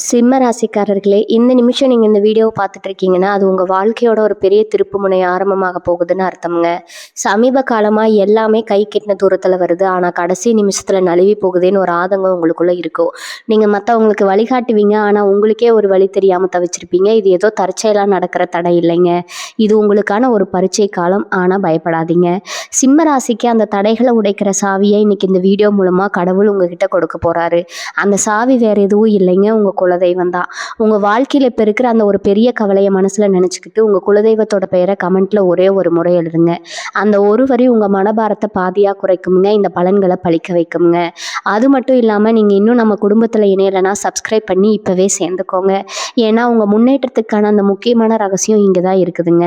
சிம்ம ராசிக்காரர்களே, இந்த நிமிஷம் நீங்க இந்த வீடியோவ பார்த்துட்டு இருக்கீங்கன்னா, அது உங்க வாழ்க்கையோட ஒரு பெரிய திருப்புமுனை ஆரம்பமாக போகுதுன்னு அர்த்தம்ங்க. சமீப காலமா எல்லாமே கை கெட்டின தூரத்துல வருது. ஆனா கடைசி நிமிஷத்துல நழுவி போகுதேன்னு ஒரு ஆதங்கம் உங்களுக்குள்ள இருக்கும். நீங்க மத்தவங்களுக்கு வழிகாட்டுவீங்க. ஆனா உங்களுக்கே ஒரு வழி தெரியாம தவிச்சிருப்பீங்க. இது ஏதோ தற்செயலா நடக்கிற தடை இல்லைங்க. இது உங்களுக்கான ஒரு பரீட்சை காலம். ஆனா பயப்படாதீங்க. சிம்ம ராசிக்கு அந்த தடைகளை உடைக்கிற சாவியை இன்னைக்கு இந்த வீடியோ மூலமா கடவுள் உங்ககிட்ட கொடுக்க போறாரு. அந்த சாவி வேற எதுவும் இல்லைங்க, உங்க குலதெய்வம் தான். உங்க வாழ்க்கையில இப்ப இருக்கிற அந்த ஒரு பெரிய கவலையை மனசுல நினைச்சுக்கிட்டு உங்க குலதெய்வத்தோட பெயரை கமெண்ட்ல ஒரே ஒரு முறை எழுதுங்க. அந்த ஒரு வரி உங்க மனபாரத்தை பாதியா குறைக்குங்க, இந்த பலன்களை பழிக்க வைக்குங்க. அது மட்டும் இல்லாம நீங்க இன்னும் நம்ம குடும்பத்துல இணையலைன்னா சப்ஸ்கிரைப் பண்ணி இப்பவே சேர்ந்துக்கோங்க. ஏன்னா உங்க முன்னேற்றத்துக்கான அந்த முக்கியமான ரகசியம் இங்கதான் இருக்குதுங்க.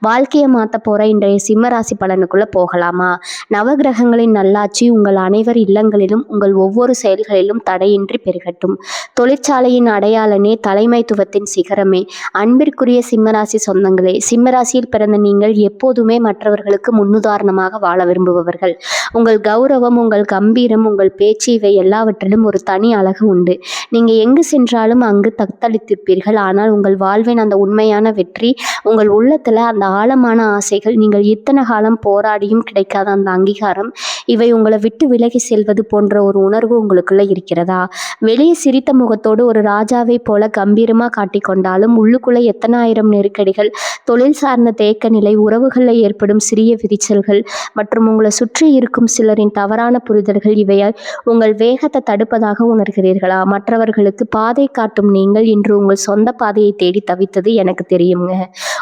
வாழ்க்கையை மாத்த போற இன்றைய சிம்ம ராசி பலனுக்குள்ள போகலாமா? நவகிரகங்களின் நல்லாட்சி உங்கள் அனைவர் இல்லங்களிலும் உங்கள் ஒவ்வொரு செயல்களிலும் தடையின்றி பெருகட்டும். தொழிற்சாலையின் அடையாளனே, தலைமைத்துவத்தின் சிகரமே, அன்பிற்குரிய சிம்மராசி சொந்தங்களே, சிம்மராசியில் பிறந்த நீங்கள் எப்போதுமே மற்றவர்களுக்கு முன்னுதாரணமாக வாழ விரும்புபவர்கள். உங்கள் கௌரவம், உங்கள் கம்பீரம், உங்கள் பேச்சு இவை எல்லாவற்றிலும் ஒரு தனி அழகு உண்டு. நீங்க எங்கு சென்றாலும் அங்கு தத்தளித்திருப்பீர்கள். ஆனால் உங்கள் வாழ்வின் அந்த உண்மையான வெற்றி, உங்கள் உள்ளத்துல அந்த ஆழமான ஆசைகள், நீங்கள் இத்தனை காலம் போராடியும் கிடைக்காத அந்த அங்கீகாரம், இவை உங்களை விட்டு விலகி செல்வது போன்ற ஒரு உணர்வு உங்களுக்குள்ள இருக்கிறதா? வெளியே சிரித்த முகத்தோடு ஒரு ராஜாவை போல கம்பீரமா காட்டிக்கொண்டாலும் உள்ளுக்குள்ள எத்தனை ஆயிரம் நெருக்கடிகள், தொழில் சார்ந்த தேக்க நிலை, உறவுகளில் ஏற்படும் சிறிய விரிச்சல்கள் மற்றும் உங்களை சுற்றி இருக்கும் சிலரின் தவறான புரிதல்கள் இவையை உங்கள் வேகத்தை தடுப்பதாக உணர்கிறீர்களா? மற்றவர்களுக்கு பாதை காட்டும் நீங்கள் இன்று உங்கள் சொந்த பாதையை தேடி தவித்தது எனக்கு தெரியுங்க.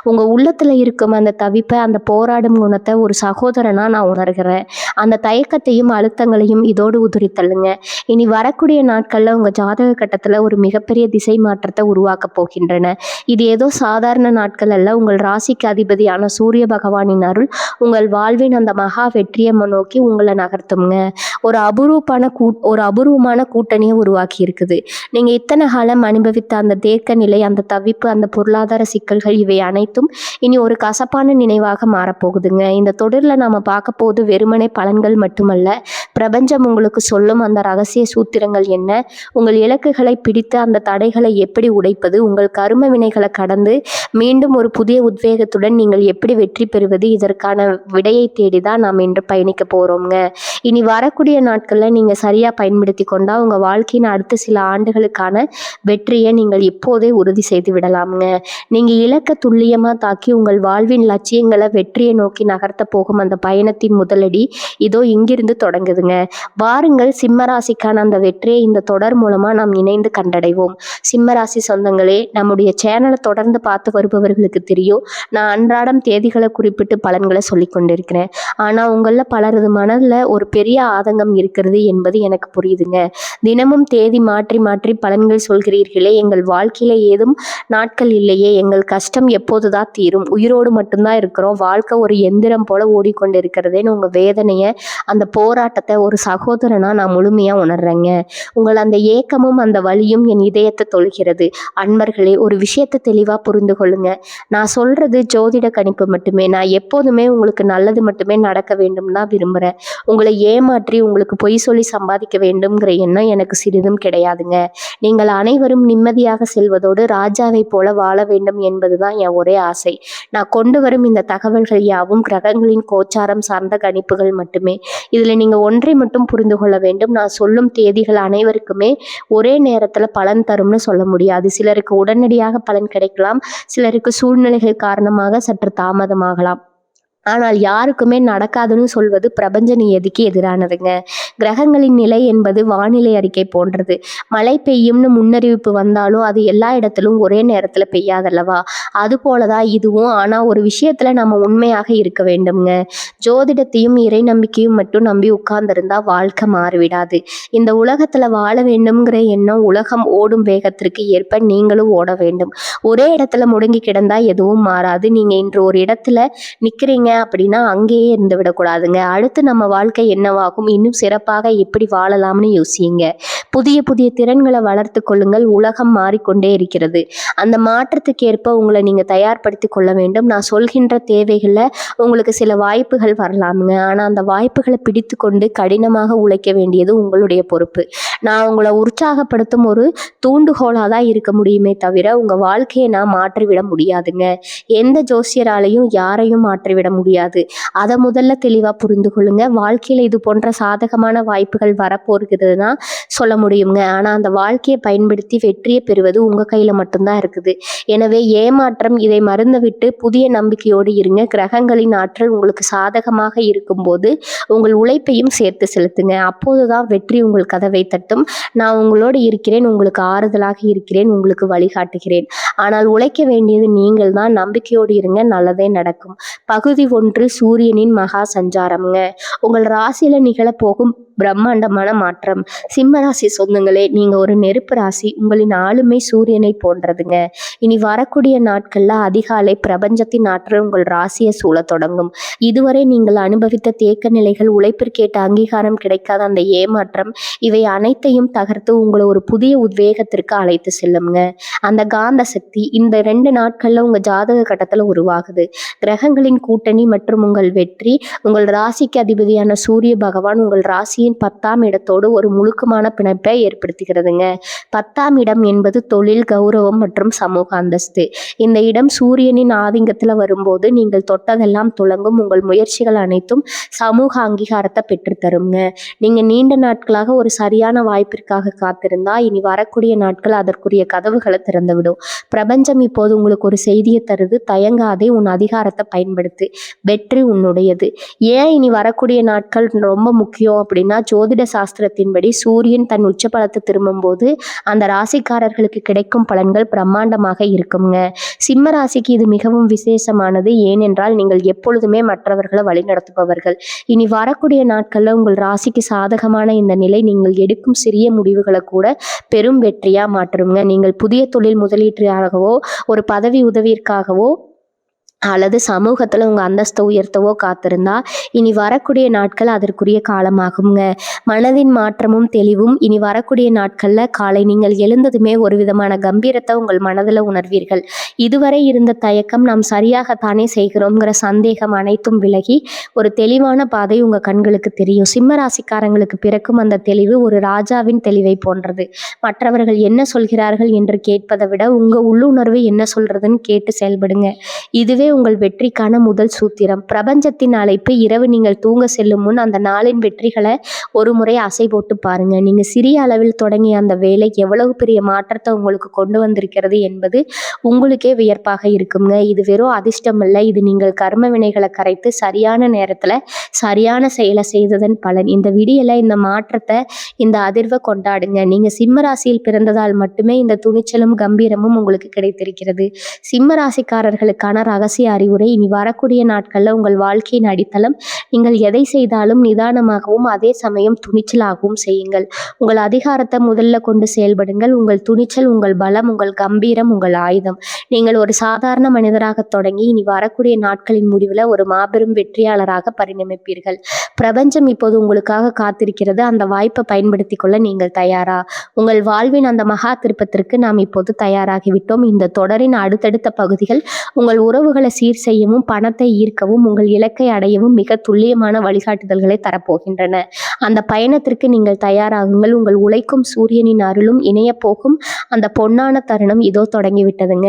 உங்க உள்ளத்துல இருக்கும் அந்த தவிப்பை, அந்த போராடும் குணத்தை ஒரு சகோதரனா நான் உணர்கிறேன். அந்த தயக்கத்தையும் அழுத்தங்களையும் இதோடு உதிரித்தள்ளுங்க. இனி வரக்கூடிய நாட்கள்ல உங்க ஜாதக கட்டத்துல ஒரு மிகப்பெரிய திசை மாற்றத்தை உருவாக்க போகின்றன. இது ஏதோ சாதாரண நாட்கள் அல்ல. உங்கள் ராசிக்கு அதிபதியான சூரிய பகவானின் அருள் உங்கள் வாழ்வின் அந்த மகா வெற்றியை நோக்கி உங்களை நகர்த்துங்க. ஒரு அபூர்வமான கூட்டணியை உருவாக்கி இருக்குது. நீங்க இத்தனை காலம் அனுபவித்த அந்த தேக்க நிலை, அந்த தவிப்பு, அந்த பொருளாதார சிக்கல்கள் இவை அனைத்தும் இனி ஒரு கசப்பான நினைவாக மாறப்போகுதுங்க. இந்த தொடர்ல நாம பார்க்க போது வெறுமனே பலன்கள் மட்டுமல்ல, பிரபஞ்சம் உங்களுக்கு சொல்லும் அந்த ரகசிய சூத்திரங்கள் என்ன, உங்கள் இலக்குகளை பிடித்து அந்த தடைகளை எப்படி உடைப்பது, உங்கள் கரும வினைகளை கடந்து மீண்டும் ஒரு புதிய உத்வேகத்துடன் நீங்கள் எப்படி வெற்றி பெறுவது, இதற்கான விடையை தேடிதான் நாம் இன்று பயணிக்க போறோம்ங்க. இனி வரக்கூடிய நாட்கள்ல நீங்க சரியா பயன்படுத்தி கொண்டா உங்க வாழ்க்கையின் அடுத்த சில ஆண்டுகளுக்கான வெற்றியை நீங்கள் இப்போதே உறுதி செய்து விடலாம்ங்க. நீங்க இலக்க துல்லியமா தாக்கி உங்கள் வாழ்வின் லட்சியங்களை வெற்றியை நோக்கி நகர்த்த போகும் அந்த பயணத்தின் முதலடி இதோ இங்கிருந்து தொடங்குதுங்க. வாருங்கள், சிம்மராசிக்கான அந்த வெற்றியை இந்த தொடர் மூலமா நாம் இணைந்து கண்டடைவோம். சிம்மராசி சொந்தங்களே, நம்முடைய சேனலை தொடர்ந்து பார்த்து வருபவர்களுக்கு தெரியும், நான் அன்றாடம் தேதிகளை குறிப்பிட்டு பலன்களை சொல்லி கொண்டிருக்கிறேன். ஆனா உங்கள பலரது மனதில் ஒரு பெரிய ஆதங்கம் இருக்கிறது என்பது எனக்கு புரியுதுங்க. தினமும் தேதி மாற்றி மாற்றி பலன்கள் சொல்கிறீர்களே, எங்கள் வாழ்க்கையில ஏதும் நாட்கள் இல்லையே, எங்கள் கஷ்டம் எப்போதுதான் தீரும், உயிரோடு மட்டும்தான் இருக்கிறோம், வாழ்க்கை ஒரு எந்திரம் போல ஓடிக்கொண்டிருக்கிறதேன்னு உங்க வேதனையை, அந்த போராட்டத்தை ஒரு சகோதரனா நான் முழுமையா உணர்றேங்க. உங்கள் அந்த ஏக்கமும் அந்த வலியும் என் இதயத்தை தொழுகிறது. அன்பர்களே, ஒரு விஷயத்தை தெளிவா புரிந்து கொள்ளுங்க. நான் சொல்றது ஜோதிட கணிப்பு மட்டுமே. நான் எப்போதுமே உங்களுக்கு நல்லது மட்டுமே நடக்க வேண்டும் தான் விரும்புறேன். உங்களை ஏமாற்றி உங்களுக்கு பொய் சொல்லி சம்பாதிக்க வேண்டும்ங்கிற எண்ணம் எனக்கு சிறிதும் கிடையாதுங்க. நீங்கள் அனைவரும் நிம்மதியாக செல்வதோடு ராஜாவை போல வாழ வேண்டும் என்பதுதான் என் ஒரே ஆசை. நான் கொண்டு வரும் இந்த தகவல்கள் யாவும் கிரகங்களின் கோச்சாரம் சார்ந்த கணிப்புகள் மட்டுமே. இதுல நீங்க ஒன்றை மட்டும் புரிந்து கொள்ள வேண்டும், நான் சொல்லும் தேதிகள் அனைவருக்குமே ஒரே நேரத்துல பலன் தரும்னு சொல்ல முடியாது. சிலருக்கு உடனடியாக பலன் கிடைக்கலாம், சிலருக்கு சூழ்நிலைகள் காரணமாக சற்று தாமதமாகலாம். ஆனால் யாருக்குமே நடக்காதுன்னு சொல்வது பிரபஞ்ச நியதிக்கு எதிரானதுங்க. கிரகங்களின் நிலை என்பது வானிலை அறிக்கை போன்றது. மழை பெய்யும்னு முன்னறிவிப்பு வந்தாலும் அது எல்லா இடத்திலும் ஒரே நேரத்துல பெய்யாதல்லவா? அது போலதான் இதுவும். ஆனா ஒரு விஷயத்துல நம்ம உண்மையாக இருக்க வேண்டும்ங்க. ஜோதிடத்தையும் இறை நம்பிக்கையும் மட்டும் நம்பி உட்கார்ந்திருந்தா வாழ்க்கை மாறிவிடாது. இந்த உலகத்துல வாழ வேண்டும்ங்கிற எண்ணம், உலகம் ஓடும் வேகத்திற்கு ஏற்ப நீங்களும் ஓட வேண்டும். ஒரே இடத்துல முடங்கி கிடந்தா எதுவும் மாறாது. நீங்க இன்று ஒரு இடத்துல நிக்கிறீங்க அப்படின்னா அங்கேயே இருந்து விடக்கூடாதுங்க. அடுத்து நம்ம வாழ்க்கை என்னவாகும், இன்னும் சிறப்பாக சிறப்பாக எப்படி வாழலாம்னு யோசியுங்க. புதிய புதிய திறன்களை வளர்த்து கொள்ளுங்கள். உலகம் மாறிக்கொண்டே இருக்கிறது. அந்த மாற்றத்துக்கு ஏற்ப உங்களை நீங்க தயார்படுத்தி கொள்ள வேண்டும். நான் சொல்கின்ற தேவைகள்ல உங்களுக்கு சில வாய்ப்புகள் வரலாமுங்க. ஆனா அந்த வாய்ப்புகளை பிடித்து கொண்டு கடினமாக உழைக்க வேண்டியது உங்களுடைய பொறுப்பு. நான் உங்களை உற்சாகப்படுத்தும் ஒரு தூண்டுகோலாக தான் இருக்க முடியுமே தவிர உங்க வாழ்க்கையை நான் மாற்றிவிட முடியாதுங்க. எந்த ஜோசியராலையும் யாரையும் மாற்றிவிட முடியாது. அதை முதல்ல தெளிவா புரிந்து கொள்ளுங்க. வாழ்க்கையில இது போன்ற சாதகமான வாய்ப்புகள் வரப்போகிறதுனா சொல்ல முடியுங்க. ஆனா அந்த வாழ்க்கையை பயன்படுத்தி வெற்றியை பெறுவது உங்க கையில மட்டும்தான் இருக்குது. எனவே ஏமாற்றம் இதை மறந்து விட்டு புதிய நம்பிக்கையோடு இருங்க. கிரகங்களின் ஆற்றல் உங்களுக்கு சாதகமாக இருக்கும்போது உங்கள் உழைப்பையும் சேர்த்து செலுத்துங்க. அப்போதுதான் வெற்றி உங்கள் கதவை தட்டும். நான் உங்களோடு இருக்கிறேன், உங்களுக்கு ஆறுதலாக இருக்கிறேன், உங்களுக்கு வழிகாட்டுகிறேன். ஆனால் உழைக்க வேண்டியது நீங்கள் தான். நம்பிக்கையோடு இருங்க, நல்லதே நடக்கும். பகுதி 1 சூரியனின் மகா சஞ்சாரம்ங்க. உங்கள் ராசியில நிகழப்போகும் பிரம்மாண்டமான மாற்றம். சிம்ம ராசி சொந்தங்களே, நீங்க ஒரு நெருப்பு ராசி. உங்களின் ஆளுமை சூரியனை போன்றதுங்க. இனி வரக்கூடிய நாட்கள்ல அதிகாலை பிரபஞ்சத்தின் ஆற்றல் உங்கள் ராசியை சூழ தொடங்கும். இதுவரை நீங்கள் அனுபவித்த தேக்க நிலைகள், உழைப்பிற்கேட்ட அங்கீகாரம் கிடைக்காத அந்த ஏமாற்றம், இவை அனைத்தையும் தகர்த்து உங்களை ஒரு புதிய உத்வேகத்திற்கு அழைத்து செல்லுங்க. அந்த காந்த சக்தி இந்த 2 நாட்கள்ல உங்க ஜாதக கட்டத்துல உருவாகுது. கிரகங்களின் கூட்டணி மற்றும் உங்கள் வெற்றி. உங்கள் ராசிக்கு அதிபதியான சூரிய பகவான் உங்கள் ராசியின் 10ஆம் இடத்தோடு ஒரு முழுக்கமான பிணைப்பை ஏற்படுத்துகிறதுங்க. 10ஆம் இடம் என்பது தொழில், கௌரவம் மற்றும் சமூக அந்தஸ்து. இந்த இடம் சூரியனின் ஆதிக்கத்துல வரும்போது நீங்கள் தொட்டதெல்லாம் துலங்கும். உங்கள் முயற்சிகள் அனைத்தும் சமூக அங்கீகாரத்தை பெற்றுத்தருங்க. நீங்க நீண்ட நாட்களாக ஒரு சரியான வாய்ப்பிற்காக காத்திருந்தா இனி வரக்கூடிய நாட்கள் அதற்குரிய கதவுகளை திறந்துவிடும். பிரபஞ்சம் இப்போது உங்களுக்கு ஒரு செய்தியை தருது. தயங்காதே, உன் அதிகாரத்தை பயன்படுத்து. வெற்றி உன்னுடையது. ஏன் இனி வரக்கூடிய நாட்கள் ரொம்ப முக்கியம் அப்படின்னா, ஜோதிட சாஸ்திரத்தின்படி சூரியன் தன் உச்சபலத்தை திரும்பும்போது அந்த ராசிக்காரர்களுக்கு கிடைக்கும் பலன்கள் பிரம்மாண்டமாக இருக்குங்க. சிம்ம ராசிக்கு இது மிகவும் விசேஷமானது. ஏனென்றால் நீங்கள் எப்பொழுதுமே மற்றவர்களை வழிநடத்துபவர்கள். இனி வரக்கூடிய நாட்கள்ல உங்கள் ராசிக்கு சாதகமான இந்த நிலை நீங்கள் எடுக்கும் சிறிய முடிவுகளை கூட பெரும் வெற்றியா மாற்றுங்க. நீங்கள் புதிய தொழில் முதலீட்டாகவோ ஒரு பதவி உதவிற்காகவோ அல்லது சமூகத்தில் உங்கள் அந்தஸ்தை உயர்த்தவோ காத்திருந்தா இனி வரக்கூடிய நாட்கள் அதற்குரிய காலமாகுங்க. மனதின் மாற்றமும் தெளிவும். இனி வரக்கூடிய நாட்களில் காலை நீங்கள் எழுந்ததுமே ஒரு விதமான கம்பீரத்தை உங்கள் மனதில் உணர்வீர்கள். இதுவரை இருந்த தயக்கம், நாம் சரியாகத்தானே செய்கிறோங்கிற சந்தேகம் அனைத்தும் விலகி ஒரு தெளிவான பாதை உங்கள் கண்களுக்கு தெரியும். சிம்ம ராசிக்காரங்களுக்கு பிறக்கும் அந்த தெளிவு ஒரு ராஜாவின் தெளிவை போன்றது. மற்றவர்கள் என்ன சொல்கிறார்கள் என்று கேட்பதை விட உங்கள் உள்ளுணர்வு என்ன சொல்றதுன்னு கேட்டு செயல்படுங்க. இதுவே உங்கள் வெற்றிக்கான முதல் சூத்திரம். பிரபஞ்சத்தின் அழைப்பு. இரவு நீங்கள் தூங்க செல்லும் முன் அந்த நாளின் வெற்றிகளை ஒரு முறை அசை போட்டு பாருங்க. நீங்க சிறிய அளவில் தொடங்கிய அந்த வேலை எவ்வளவு பெரிய மாற்றத்தை உங்களுக்கு கொண்டு வந்திருக்கிறது என்பது உங்களுக்கே வியப்பாக இருக்குங்க. இது வெறும் அதிர்ஷ்டம் அல்ல, இது நீங்கள் கர்ம வினைகளை கரைத்து சரியான நேரத்துல சரியான செயலை செய்ததன் பலன். இந்த விடியலை, இந்த மாற்றத்தை, இந்த அதிர்வை கொண்டாடுங்க. நீங்க சிம்ம ராசியில் பிறந்ததால் மட்டுமே இந்த துணிச்சலும் கம்பீரமும் உங்களுக்கு கிடைத்திருக்கிறது. சிம்ம ராசிக்காரர்களுக்கான ரகசிய அறிவுரை. இனி வரக்கூடிய நாட்கள்ல உங்கள் வாழ்க்கையின் அடித்தளம். நீங்கள் எதை செய்தாலும் நிதானமாகவும் அதே சமயம் துணிச்சலாகவும் செய்யுங்கள். உங்கள் அதிகாரத்தை முதல்ல கொண்டு செயல்படுங்கள். உங்கள் துணிச்சல் உங்கள் பலம், உங்கள் கம்பீரம் உங்கள் ஆயுதம். நீங்கள் ஒரு சாதாரண மனிதராக தொடங்கி இனி வரக்கூடிய நாட்களின் முடிவில் ஒரு மாபெரும் வெற்றியாளராக பரிணமிப்பீர்கள். பிரபஞ்சம் இப்போது உங்களுக்காக காத்திருக்கிறது. அந்த வாய்ப்பை பயன்படுத்தி கொள்ள நீங்கள் தயாரா? உங்கள் வாழ்வின் அந்த மகா திருப்பத்திற்கு நாம் இப்போது தயாராகிவிட்டோம். இந்த தொடரின் அடுத்தடுத்த பகுதிகள் உங்கள் உறவுகளை சீர் செய்யவும், பணத்தை ஈர்க்கவும், உங்கள் இலக்கை அடையவும் மிக துல்லியமான வழிகாட்டுதல்களை தரப்போகின்றன. அந்த பயணத்திற்கு நீங்கள் தயாராகுங்கள். உங்கள் உழைக்கும் சூரியனின் அருளும் இணைய போகும் அந்த பொன்னான தருணம் இதோ தொடங்கிவிட்டதுங்க.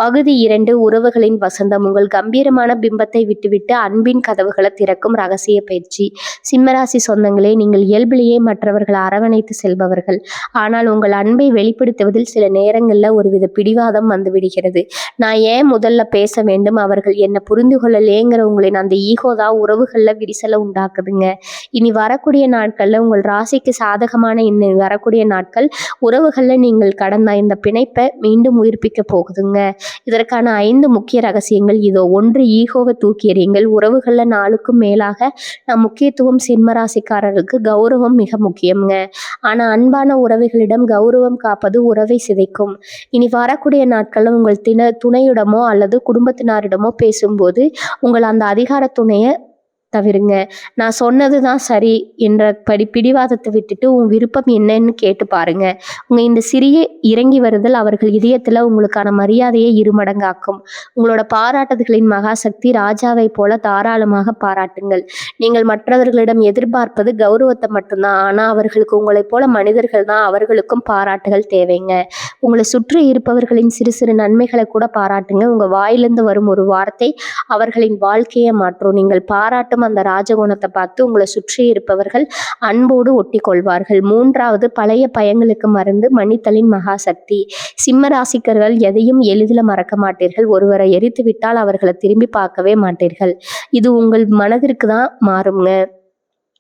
பகுதி 2 உறவுகளின் வசந்தம். உங்கள் கம்பீரமான பிம்பத்தை விட்டுவிட்டு அன்பின் கதவுகளை திறக்கும் ரகசிய பயிற்சி. சிம்மராசி சொந்தங்களே, நீங்கள் இயல்பிலேயே மற்றவர்களை அரவணைத்து செல்பவர்கள். ஆனால் உங்கள் அன்பை வெளிப்படுத்துவதில் சில நேரங்களில் ஒருவித பிடிவாதம் வந்துவிடுகிறது. நான் ஏன் முதல்ல பேச வேண்டும், அவர்கள் என்னை புரிந்து கொள்ளலேங்கிற உங்களின் அந்த ஈகோதான் உறவுகளில் விரிசலை உண்டாக்குதுங்க. இனி வரக்கூடிய நாட்களில் உங்கள் ராசிக்கு சாதகமான இந்த வரக்கூடிய நாட்கள் உறவுகளில் நீங்கள் கடந்த இந்த பிணைப்பை மீண்டும் உயிர்ப்பிக்க போகுதுங்க. இதற்கான 5 முக்கிய ரகசியங்கள் இதோ. 1. ஈகோவை தூக்கி எறியுங்கள். உறவுகளில் நாளுக்கும் மேலாக முக்கியத்துவம். சிம்மராசிக்காரர்களுக்கு கௌரவம் மிக முக்கியங்க. ஆனால் அன்பான உறவுகளிடம் கௌரவம் காப்பது உறவை சிதைக்கும். இனி வரக்கூடிய நாட்களில் உங்கள் துணையிடமோ அல்லது குடும்பத்தினரிடமோ பேசும்போது உங்கள் அந்த அதிகார துணையை தவிருங்க. நான் சொன்னது தான் சரி என்ற பிடிவாதத்தை விட்டுட்டு உன் விருப்பம் என்னன்னு கேட்டு பாருங்க. உங்க இந்த சிறிய இறங்கி வருதல் அவர்கள் இதயத்துல உங்களுக்கான மரியாதையை இருமடங்காக்கும். உங்களோட பாராட்டுதல்களின் மகாசக்தி ராஜாவை போல தாராளமாக பாராட்டுங்கள். நீங்கள் மற்றவர்களிடம் எதிர்பார்ப்பது கௌரவத்தை மட்டும்தான். ஆனா அவர்களுக்கு உங்களைப் போல மனிதர்கள் தான். அவர்களுக்கும் பாராட்டுகள் தேவைங்க. உங்களை சுற்றி இருப்பவர்களின் சிறு சிறு நன்மைகளை கூட பாராட்டுங்க. உங்க வாயிலிருந்து வரும் ஒரு வார்த்தை அவர்களின் வாழ்க்கையை மாற்றும். நீங்கள் பாராட்டும் அந்த ராஜகுணத்தை பார்த்து உங்களை சுற்றி இருப்பவர்கள் அன்போடு ஒட்டி கொள்வார்கள். 3வது, பழைய பயங்களுக்கு மருந்து மன்னித்தலின் மகாசக்தி. சிம்ம ராசிக்கர்கள் எதையும் எளிதில் மறக்க மாட்டீர்கள். ஒருவரை எரித்து விட்டால் அவர்களை திரும்பி பார்க்கவே மாட்டீர்கள். இது உங்கள் மனதிற்கு தான் மாறுங்க.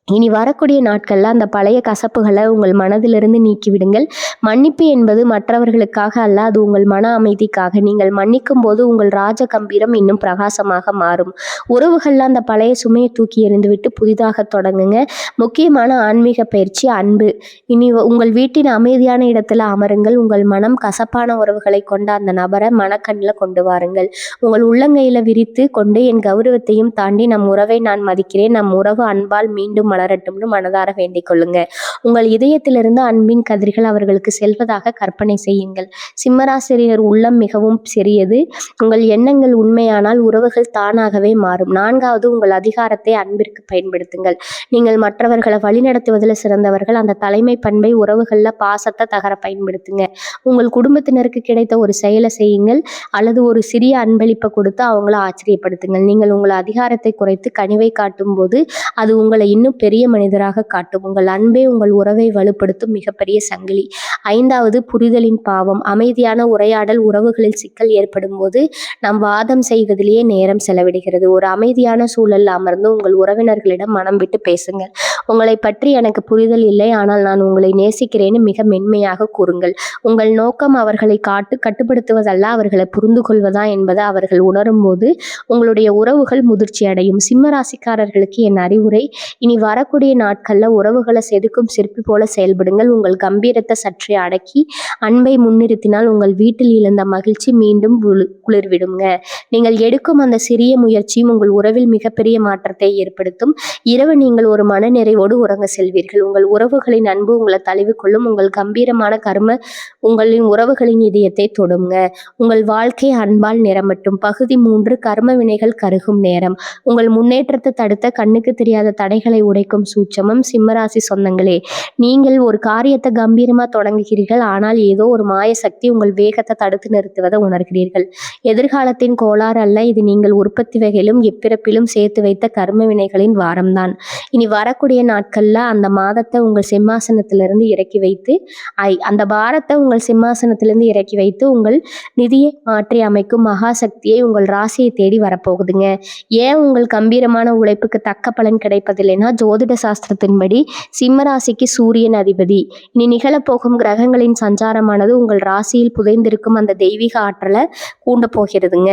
இனி வரக்கூடிய நாட்கள்ல அந்த பழைய கசப்புகளை உங்கள் மனதிலிருந்து நீக்கிவிடுங்கள். மன்னிப்பு என்பது மற்றவர்களுக்காக அல்ல, அது உங்கள் மன அமைதிக்காக. நீங்கள் மன்னிக்கும் போது உங்கள் ராஜ கம்பீரம் இன்னும் பிரகாசமாக மாறும். உறவுகள்ல அந்த பழைய சுமையை தூக்கி எறிந்துவிட்டு புதிதாக தொடங்குங்க. முக்கியமான ஆன்மீக பயிற்சி அன்பு. இனி உங்கள் வீட்டின் அமைதியான இடத்துல அமருங்கள். உங்கள் மனம் கசப்பான உறவுகளை கொண்ட அந்த நபரை மனக்கண்ணில் கொண்டு வாருங்கள். உங்கள் உள்ளங்கையில விரித்து கொண்டு என் கௌரவத்தையும் தாண்டி நம் உறவை நான் மதிக்கிறேன், நம் உறவு அன்பால் மீண்டும் மலரட்டும்னு மனதார வேண்டிக் கொள்ளுங்க. உங்கள் இதயத்திலிருந்து அன்பின் கதிர்கள் அவர்களுக்கு செல்வதாக கற்பனை செய்யுங்கள். சிம்மராசிரியர் உள்ளம் மிகவும் சிறியது. உங்கள் எண்ணங்கள் உண்மையானால் உறவுகள் தானாகவே மாறும். 4வது, உங்கள் அதிகாரத்தை அன்பிற்கு பயன்படுத்துங்கள். நீங்கள் மற்றவர்களை வழிநடத்துவதில் சிறந்தவர்கள். அந்த தலைமை பண்பை உறவுகளில் பாசத்தை தகர பயன்படுத்துங்க. உங்கள் குடும்பத்தினருக்கு கிடைத்த ஒரு செயலை செய்யுங்கள் அல்லது ஒரு சிறிய அன்பளிப்பை கொடுத்து அவங்கள ஆச்சரியப்படுத்துங்கள். நீங்கள் உங்கள் அதிகாரத்தை குறைத்து கனிவை காட்டும் போது அது உங்களை இன்னும் பெரிய மனிதராக காட்டும். உங்கள் அன்பே உங்கள் உறவை வலுப்படுத்தும் மிகப்பெரிய சங்கிலி. 5வது, புரிதலின் பாவம். அமைதியான உரையாடல் உறவுகளில் சிக்கல் ஏற்படும் போது நாம் வாதம் செய்வதிலேயே நேரம் செலவிடுகிறது. ஒரு அமைதியான சூழல் அமர்ந்து உங்கள் உறவினர்களிடம் மனம் விட்டு பேசுங்கள். உங்களை பற்றி எனக்கு புரிதல் இல்லை, ஆனால் நான் உங்களை நேசிக்கிறேன்னு மிக மென்மையாக கூறுங்கள். உங்கள் நோக்கம் அவர்களை கட்டுப்படுத்துவதல்ல, அவர்களை புரிந்து கொள்வதா என்பதை அவர்கள் உணரும் போது உங்களுடைய உறவுகள் முதிர்ச்சி அடையும். சிம்மராசிக்காரர்களுக்கு என் அறிவுரை, இனி வரக்கூடிய நாட்கள்ல உறவுகளை செதுக்கும் சிற்பி போல செயல்படுங்கள். உங்கள் கம்பீரத்தை சற்றே அடக்கி அன்பை முன்னிறுத்தினால் உங்கள் வீட்டில் இழந்த மகிழ்ச்சி மீண்டும் குளிர்விடுங்க. நீங்கள் எடுக்கும் அந்த சிறிய முயற்சியும் உங்கள் உறவில் மிகப்பெரிய மாற்றத்தை ஏற்படுத்தும். இரவு நீங்கள் ஒரு மன நிறைவோடு உறங்க செல்வீர்கள். உங்கள் உறவுகளின் அன்பு உங்களை தழுவி கொள்ளும். உங்கள் கம்பீரமான கர்ம உங்களின் உறவுகளின் இதயத்தை தொடுங்க. உங்கள் வாழ்க்கை அன்பால் நிரம்பட்டும். பகுதி 3, கர்ம வினைகள் கருகும் நேரம். உங்கள் முன்னேற்றத்தை தடுத்த கண்ணுக்கு தெரியாத தடைகளை உடைக்கும் சூட்சமம். சிம்மராசி சொந்தங்களே, நீங்கள் ஒரு காரியத்தை கம்பீரமா தொடங்குகிறீர்கள். ஆனால் ஏதோ ஒரு மாய சக்தி உங்கள் வேகத்தை தடுத்து நிறுத்துவதை உணர்கிறீர்கள். எதிர்காலத்தின் கோளாறு அல்ல, இது நீங்கள் உற்பத்தி வகையிலும் எப்பிறப்பிலும் சேர்த்து வைத்த கர்ம வினைகளின் வாரம்தான். இனி வரக்கூடிய நாட்கள்ல அந்த மாதத்தை உங்கள் சிம்மாசனத்திலிருந்து இறக்கி வைத்து அந்த பாரத்தை உங்கள் சிம்மாசனத்திலிருந்து இறக்கி வைத்து உங்கள் நிதியை மாற்றி அமைக்கும் மகாசக்தியை உங்கள் ராசியை தேடி வரப்போகுதுங்க. ஏன் உங்கள் கம்பீரமான உழைப்புக்கு தக்க பலன் கிடைப்பதில்லைன்னா, ஜோதிட சாஸ்திரத்தின்படி சிம்மராசிக்கு சூரியன் அதிபதி. இனி நிகழப்போகும் கிரகங்களின் சஞ்சாரமானது உங்கள் ராசியில் புதைந்திருக்கும் அந்த தெய்வீக ஆற்றலை கூண்ட போகிறதுங்க.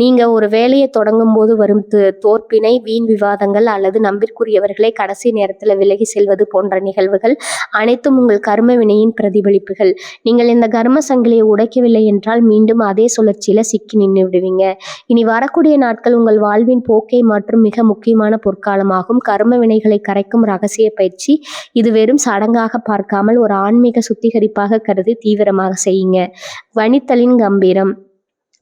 நீங்க ஒரு வேலையை தொடங்கும் போது வரும் தோற்பினை, வீண் விவாதங்கள் அல்லது நம்பிற்குரியவர்களை கடைசி நேரத்தில் விலகி செல்வது போன்ற நிகழ்வுகள் அனைத்தும் உங்கள் கர்ம வினையின் பிரதிபலிப்புகள். நீங்கள் இந்த கர்ம சங்கிலியை உடைக்கவில்லை என்றால் மீண்டும் அதே சுழற்சியில சிக்கி நின்று விடுவீங்க. இனி வரக்கூடிய நாட்கள் உங்கள் வாழ்வின் போக்கை மாற்றும் மிக முக்கியமான பொற்காலமாகும். கர்ம வினைகளை கரைக்கும் ரகசிய பயிற்சி. இது வெறும் சடங்காக பார்க்காமல் ஒரு ஆன்மீக சுத்திகரிப்பாக கருதி தீவிரமாக செய்யுங்க. வனித்தலின் கம்பீரம்.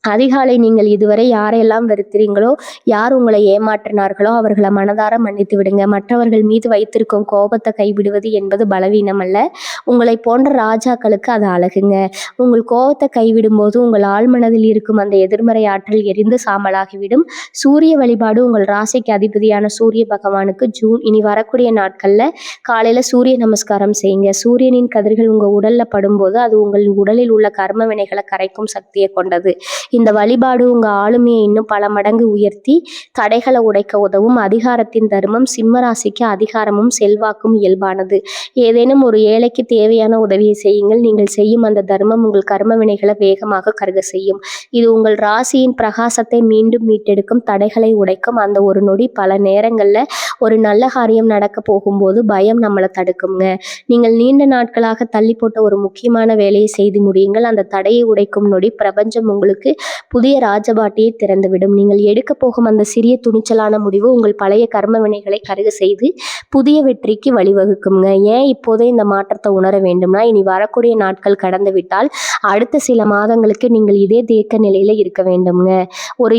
அதிகாலை நீங்கள் இதுவரை யாரையெல்லாம் வெறுக்கிறீங்களோ, யார் உங்களை ஏமாற்றினார்களோ அவர்களை மனதார மன்னித்து விடுங்க. மற்றவர்கள் மீது வைத்திருக்கும் கோபத்தை கைவிடுவது என்பது பலவீனம் அல்ல, உங்களை போன்ற ராஜாக்களுக்கு அது அழகுங்க. உங்கள் கோபத்தை கைவிடும் போது உங்கள் ஆழ்மனதில் இருக்கும் அந்த எதிர்மறை ஆற்றல் எரிந்து சாம்பலாகிவிடும். சூரிய வழிபாடு. உங்கள் ராசிக்கு அதிபதியான சூரிய பகவானுக்கு இனி வரக்கூடிய நாட்கள்ல காலையில சூரிய நமஸ்காரம் செய்யுங்க. சூரியனின் கதிர்கள் உங்க உடல்ல படும்போது அது உங்கள் உடலில் உள்ள கர்ம வினைகளை கரைக்கும் சக்தியை கொண்டது. இந்த வழிபாடு உங்க ஆளுமையை இன்னும் பல மடங்கு உயர்த்தி தடைகளை உடைக்க உதவும். அதிகாரத்தின் தர்மம். சிம்மராசிக்கு அதிகாரமும் செல்வாக்கும் இயல்பானது. ஏதேனும் ஒரு ஏழைக்கு தேவையான உதவியை செய்யுங்கள். நீங்கள் செய்யும் அந்த தர்மம் உங்கள் கர்ம வினைகளை வேகமாக கருக செய்யும். இது உங்கள் ராசியின் பிரகாசத்தை மீண்டும் மீட்டெடுக்கும், தடைகளை உடைக்கும். அந்த ஒரு நொடி பல நேரங்கள்ல ஒரு நல்ல காரியம் நடக்க போகும்போது பயம் நம்மளை தடுக்குங்க. நீங்கள் நீண்ட நாட்களாக தள்ளி போட்ட ஒரு முக்கியமான வேலையை செய்து முடியுங்கள். அந்த தடையை உடைக்கும் நொடி பிரபஞ்சம் உங்களுக்கு புதிய ராஜபாட்டியை திறந்துவிடும். நீங்கள் எடுக்க போகும் அந்த சிறிய துணிச்சலான முடிவு உங்கள் பழைய கர்ம வினைகளை கருக செய்து புதிய வெற்றிக்கு வழிவகுக்குங்க. ஏன் இப்போதே இந்த மாற்றத்தை உணர வேண்டும்னா, இனி வரக்கூடிய நாட்கள் கடந்து விட்டால் அடுத்த சில மாதங்களுக்கு நீங்கள் இதே தேக்க நிலையில இருக்க வேண்டும்ங்க.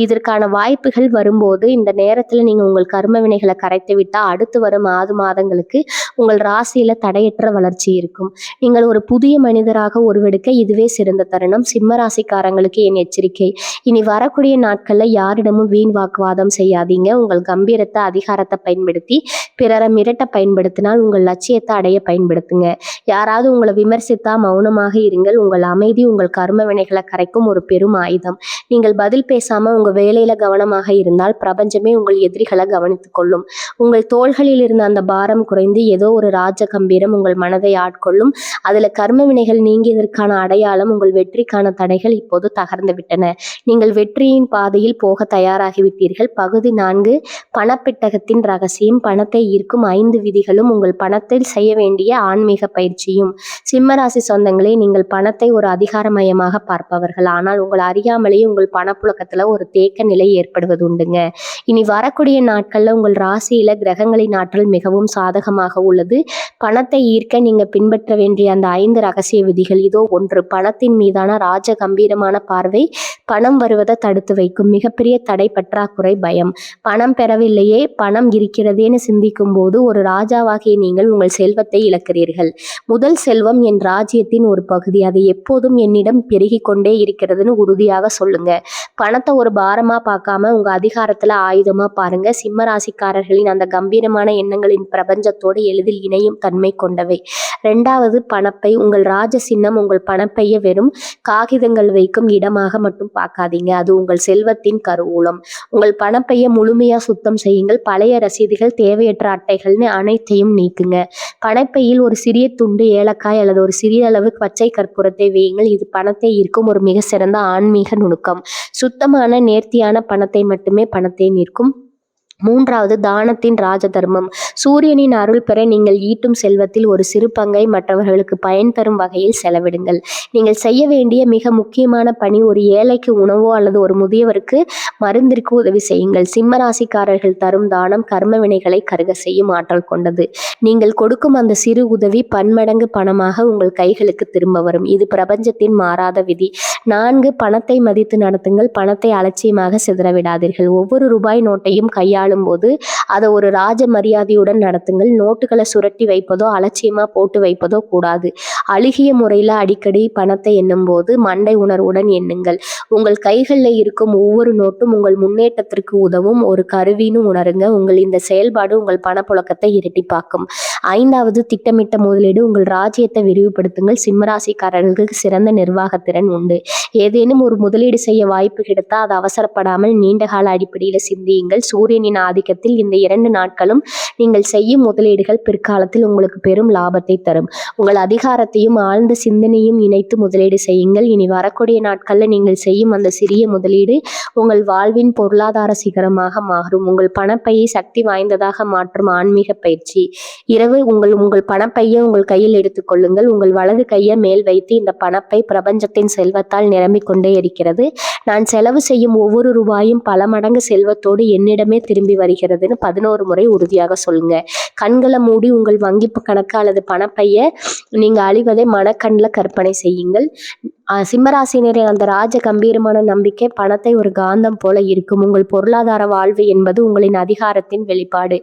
இதற்கான வாய்ப்புகள் வரும்போது இந்த நேரத்துல நீங்க உங்கள் கர்ம வினைகளை கரைத்து விட்டா அடுத்து வரும் 6 மாதங்களுக்கு உங்கள் ராசியில தடையற்ற வளர்ச்சி இருக்கும். நீங்கள் ஒரு புதிய மனிதராக உருவெடுக்க இதுவே சிறந்த தருணம். சிம்ம ராசிக்காரங்களுக்கு என் எச்சரிக்கை, இனி வரக்கூடிய நாட்கள்ல யாரிடமும் வீண் வாக்குவாதம் செய்யாதீங்க. உங்கள் கம்பீரத்தை, அதிகாரத்தை பயன்படுத்தி பிறரை மிரட்ட பயன்படுத்தினால் உங்கள் லட்சியத்தை அடைய பயன்படுத்துங்க. யாராவது உங்களை விமர்சித்தா மௌனமாக இருங்கள். உங்கள் அமைதி உங்கள் கர்ம வினைகளை கரைக்கும் ஒரு பெரும் ஆயுதம். நீங்கள் பதில் பேசாம உங்க வேலையில கவனமாக இருந்தால் பிரபஞ்சமே உங்கள் எதிரிகளை கவனித்துக் கொள்ளும். உங்கள் தோள்களில் இருந்த அந்த பாரம் குறைந்து ஏதோ ஒரு ராஜ கம்பீரம் உங்கள் மனதை ஆட்கொள்ளும். அதுல கர்ம வினைகள் நீங்கியதற்கான அடையாளம். உங்கள் வெற்றிக்கான தடைகள் இப்போது தகர்ந்து விட்டன. நீங்கள் வெற்றியின் பாதையில் போக தயாராகிவிட்டீர்கள். பகுதி 4, பணப்பெட்டகத்தின் ரகசியம். பணத்தை ஈர்க்கும் 5 விதிகளும் உங்கள் பணத்தில் செய்ய வேண்டிய ஆன்மீக பயிற்சியும். சிம்மராசி சொந்தங்களே, நீங்கள் பணத்தை ஒரு அதிகாரமயமாக பார்ப்பவர்கள். ஆனால் உங்கள் அறியாமலேயே உங்கள் பணப்புழக்கத்துல ஒரு தேக்க நிலை ஏற்படுவது உண்டுங்க. இனி வரக்கூடிய நாட்கள்ல உங்கள் ராசியில கிரகங்களின் ஆற்றல் மிகவும் சாதகமாக உள்ளது. பணத்தை ஈர்க்க நீங்க பின்பற்ற வேண்டிய அந்த 5 ரகசிய விதிகள் இதோ. 1, பணத்தின் மீதான ராஜ கம்பீரமான பார்வை பணம் வருவதை தடுத்து வைக்கும். மிகப்பெரிய தடை பற்றாக்குறை, பயம். பணம் பெறவில்லையே, பணம் இருக்கிறதேன்னு சிந்திக்கும் போது ஒரு ராஜாவாகிய நீங்கள் உங்கள் செல்வத்தை இழக்கிறீர்கள். முதல் செல்வம் என் ராஜ்யத்தின் ஒரு பகுதி, அது எப்போதும் என்னிடம் பெருகி கொண்டே இருக்கிறதுன்னு உறுதியாக சொல்லுங்க. பணத்தை ஒரு பாரமா பார்க்காம உங்க அதிகாரத்துல ஆயுதமா பாருங்க. சிம்ம ராசிக்காரர்களின் அந்த கம்பீரமான எண்ணங்களின் பிரபஞ்சத்தோடு எளிதில் இணையும் தன்மை கொண்டவை. 2வது, பணப்பை. உங்கள் ராஜ சின்னம் உங்கள் பணப்பைய வெறும் காகிதங்கள் வைக்கும் இடமாக மட்டும் பார்க்காதீங்க. அது உங்கள் செல்வத்தின் கருவூலம். உங்கள் பணப்பைய முழுமையா சுத்தம் செய்யுங்கள். பழைய ரசீதுகள், தேவையற்ற அட்டைகள்னு அனைத்தையும் நீக்குங்க. பணப்பையில் ஒரு சிறிய துண்டு ஏலக்காய் அல்லது ஒரு சிறிய அளவு பச்சை கற்பூரத்தை வையுங்கள். இது பணத்தை ஈர்க்கும் ஒரு மிக சிறந்த ஆன்மீக நுணுக்கம். சுத்தமான நேர்த்தியான பணத்தை மட்டுமே பணத்தை நிற்கும். 3வது, தானத்தின் ராஜ தர்மம். சூரியனின் அருள் பெற நீங்கள் ஈட்டும் செல்வத்தில் ஒரு சிறு பங்கை மற்றவர்களுக்கு பயன் தரும் வகையில் செலவிடுங்கள். நீங்கள் செய்ய வேண்டிய மிக முக்கியமான பணி, ஒரு ஏழைக்கு உணவோ அல்லது ஒரு முதியவருக்கு மருந்திற்கு உதவி செய்யுங்கள். சிம்மராசிக்காரர்கள் தரும் தானம் கர்ம வினைகளை கருக செய்யும் ஆற்றல் கொண்டது. நீங்கள் கொடுக்கும் அந்த சிறு உதவி பன்மடங்கு பணமாக உங்கள் கைகளுக்கு திரும்ப வரும். இது பிரபஞ்சத்தின் மாறாத விதி. 4, பணத்தை மதித்து நடத்துங்கள். பணத்தை அலட்சியமாக சிதறவிடாதீர்கள். ஒவ்வொரு ரூபாய் நோட்டையும் கையாளும் போது அதை ஒரு ராஜ மரியாதையுடன் நடத்துங்கள். நோட்டுகளை சுரட்டி வைப்பதோ அலட்சியமா போட்டு வைப்பதோ கூடாது. அழுகிய முறையில அடிக்கடி பணத்தை எண்ணும் போது மண்டை உணர்வுடன் எண்ணுங்கள். உங்கள் கைகளில் இருக்கும் ஒவ்வொரு நோட்டும் உங்கள் முன்னேற்றத்திற்கு உதவும் ஒரு கருவின்னு உணருங்க. உங்கள் இந்த செயல்பாடு உங்கள் பணப்புழக்கத்தை இரட்டிப்பாக்கும். 5வது, திட்டமிட்ட முதலீடு. உங்கள் ராஜ்யத்தை விரிவுபடுத்துங்கள். சிம்மராசிக்காரர்களுக்கு சிறந்த நிர்வாகத்திறன் உண்டு. ஏதேனும் ஒரு முதலீடு செய்ய வாய்ப்பு கிடைத்தா அது அவசரப்படாமல் நீண்டகால அடிப்படையில் சிந்தியுங்கள். சூரியனின் ஆதிக்கத்தில் இந்த 2 நாட்களும் நீங்கள் செய்யும் முதலீடுகள் பிற்காலத்தில் உங்களுக்கு பெரும் லாபத்தை தரும். உங்கள் அதிகாரத்தையும் ஆழ்ந்த சிந்தனையும் இணைத்து முதலீடு செய்யுங்கள். இனி வரக்கூடிய நாட்கள்ல நீங்கள் செய்யும் அந்த சிறிய முதலீடு உங்கள் வாழ்வின் பொருளாதார சிகரமாக மாறும். உங்கள் பணப்பையை சக்தி வாய்ந்ததாக மாற்றும் ஆன்மீக பயிற்சி. இரவு உங்கள் பணப்பையை உங்கள் கையில் எடுத்துக்கொள்ளுங்கள். உங்கள் வலது கையை மேல் வைத்து, இந்த பணப்பை பிரபஞ்சத்தின் செல்வத்தால் நிரம்பிக் கொண்டே இருக்கிறது. நான் செலவு செய்யும் ஒவ்வொரு ரூபாயும் பல மடங்கு செல்வத்தோடு என்னிடமே திரும்பி வருகிறதுன்னு 11 முறை உறுதியாக சொல்லுங்க. கண்களை மூடி உங்கள் வங்கி கணக்கு அல்லது பணப்பைய நீங்க அழிவதை மனக்கண்ணில் கற்பனை செய்யுங்கள். சிம்மராசினரின் அந்த ராஜ கம்பீரமான நம்பிக்கை பணத்தை ஒரு காந்தம் போல இருக்கும். உங்கள் பொருளாதார வாழ்வு என்பது உங்களின் அதிகாரத்தின் வெளிப்பாடு.